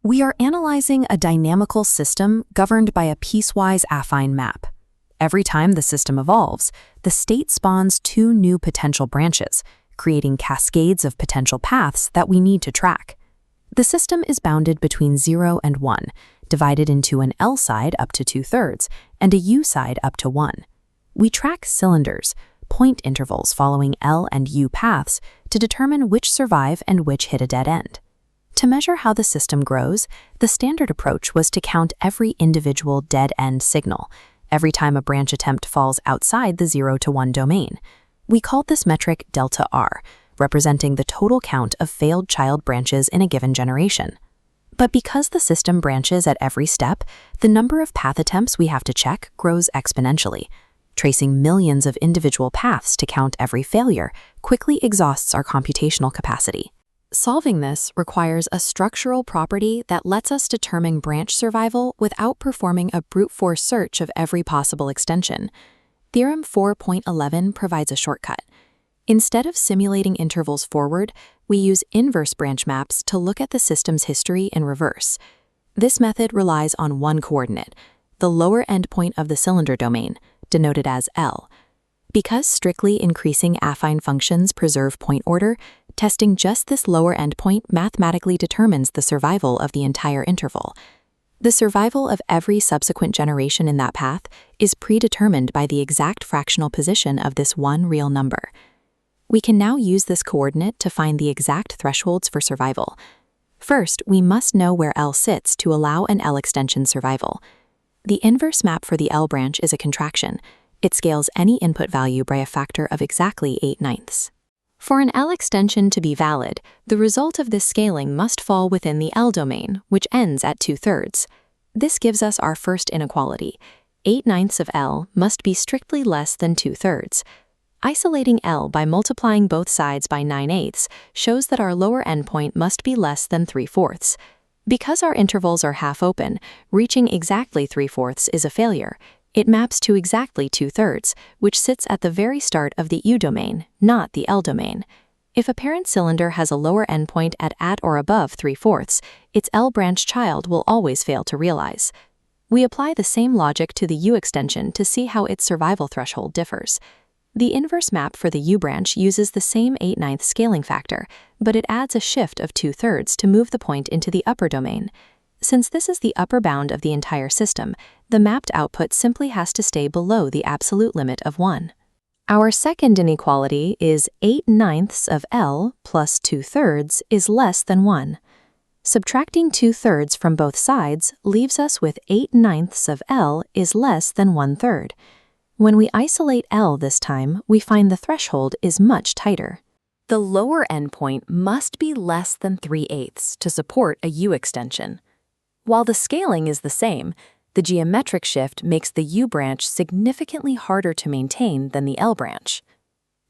We are analyzing a dynamical system governed by a piecewise affine map. Every time the system evolves, the state spawns two new potential branches, creating cascades of potential paths that we need to track. The system is bounded between 0 and 1, divided into an L side up to 2/3 and a U side up to 1. We track cylinders, point intervals following L and U paths, to determine which survive and which hit a dead end. To measure how the system grows, the standard approach was to count every individual dead-end signal, every time a branch attempt falls outside the 0 to 1 domain. We called this metric delta R, representing the total count of failed child branches in a given generation. But because the system branches at every step, the number of path attempts we have to check grows exponentially. Tracing millions of individual paths to count every failure quickly exhausts our computational capacity. Solving this requires a structural property that lets us determine branch survival without performing a brute force search of every possible extension. Theorem 4.11 provides a shortcut. Instead of simulating intervals forward, we use inverse branch maps to look at the system's history in reverse. This method relies on one coordinate, the lower endpoint of the cylinder domain, denoted as L. Because strictly increasing affine functions preserve point order, testing just this lower endpoint mathematically determines the survival of the entire interval. The survival of every subsequent generation in that path is predetermined by the exact fractional position of this one real number. We can now use this coordinate to find the exact thresholds for survival. First, we must know where L sits to allow an L extension survival. The inverse map for the L branch is a contraction. It scales any input value by a factor of exactly 8/9. For an L extension to be valid, the result of this scaling must fall within the L domain, which ends at 2/3. This gives us our first inequality. 8/9 of L must be strictly less than 2/3. Isolating L by multiplying both sides by 9/8 shows that our lower endpoint must be less than 3/4. Because our intervals are half open, reaching exactly 3/4 is a failure. It maps to exactly 2/3, which sits at the very start of the U domain, not the L domain. If a parent cylinder has a lower endpoint at or above 3/4, its L branch child will always fail to realize. We apply the same logic to the U extension to see how its survival threshold differs. The inverse map for the U branch uses the same 8/9 scaling factor, but it adds a shift of 2/3 to move the point into the upper domain. Since this is the upper bound of the entire system, the mapped output simply has to stay below the absolute limit of 1. Our second inequality is 8/9 of L plus 2/3 is less than 1. Subtracting 2/3 from both sides leaves us with 8/9 of L is less than 1/3. When we isolate L this time, we find the threshold is much tighter. The lower endpoint must be less than 3/8 to support a U extension. While the scaling is the same, the geometric shift makes the U branch significantly harder to maintain than the L branch.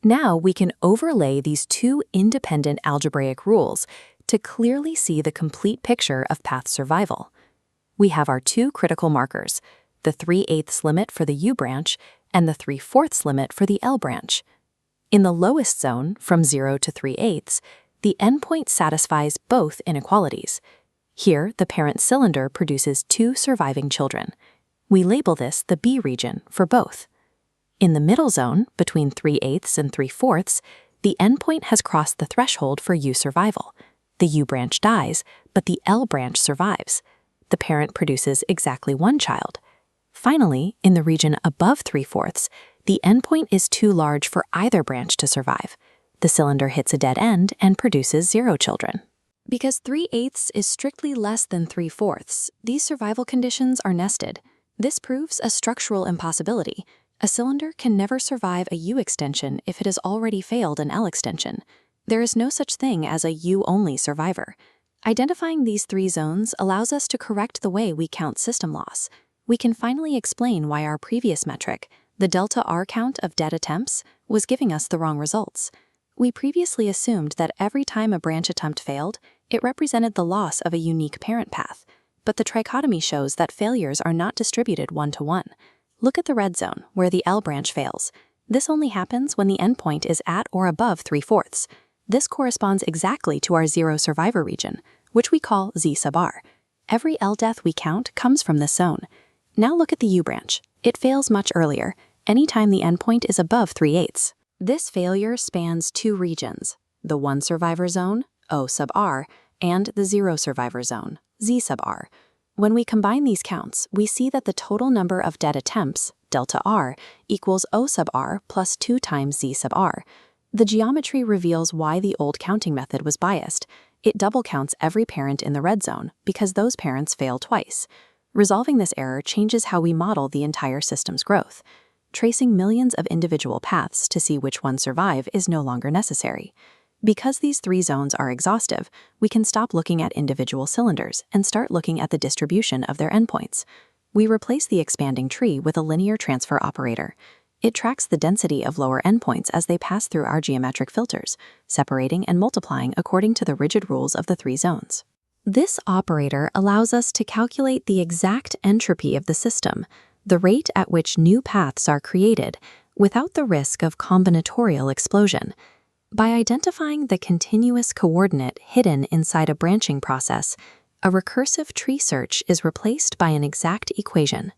Now we can overlay these two independent algebraic rules to clearly see the complete picture of path survival. We have our two critical markers, the 3/8 limit for the U branch and the 3/4 limit for the L branch. In the lowest zone, from 0 to 3/8, the endpoint satisfies both inequalities. Here, the parent cylinder produces two surviving children. We label this the B region for both. In the middle zone, between 3/8 and 3/4, the endpoint has crossed the threshold for U survival. The U branch dies, but the L branch survives. The parent produces exactly one child. Finally, in the region above 3/4, the endpoint is too large for either branch to survive. The cylinder hits a dead end and produces 0 children. Because 3/8 is strictly less than 3/4, these survival conditions are nested. This proves a structural impossibility. A cylinder can never survive a U extension if it has already failed an L extension. There is no such thing as a U-only survivor. Identifying these three zones allows us to correct the way we count system loss. We can finally explain why our previous metric, the delta R count of dead attempts, was giving us the wrong results. We previously assumed that every time a branch attempt failed, it represented the loss of a unique parent path, but the trichotomy shows that failures are not distributed 1-to-1. Look at the red zone, where the L branch fails. This only happens when the endpoint is at or above 3/4. This corresponds exactly to our 0 survivor region, which we call Z sub R. Every L death we count comes from this zone. Now look at the U branch. It fails much earlier, anytime the endpoint is above 3/8. This failure spans two regions, the 1 survivor zone, O sub R, and the 0 survivor zone, Z sub R. When we combine these counts, we see that the total number of dead attempts, delta R, equals O sub R plus 2 times Z sub R. The geometry reveals why the old counting method was biased. It double counts every parent in the red zone because those parents fail twice. Resolving this error changes how we model the entire system's growth. Tracing millions of individual paths to see which ones survive is no longer necessary. Because these three zones are exhaustive, we can stop looking at individual cylinders and start looking at the distribution of their endpoints. We replace the expanding tree with a linear transfer operator. It tracks the density of lower endpoints as they pass through our geometric filters, separating and multiplying according to the rigid rules of the three zones. This operator allows us to calculate the exact entropy of the system, the rate at which new paths are created, without the risk of combinatorial explosion. By identifying the continuous coordinate hidden inside a branching process, a recursive tree search is replaced by an exact equation.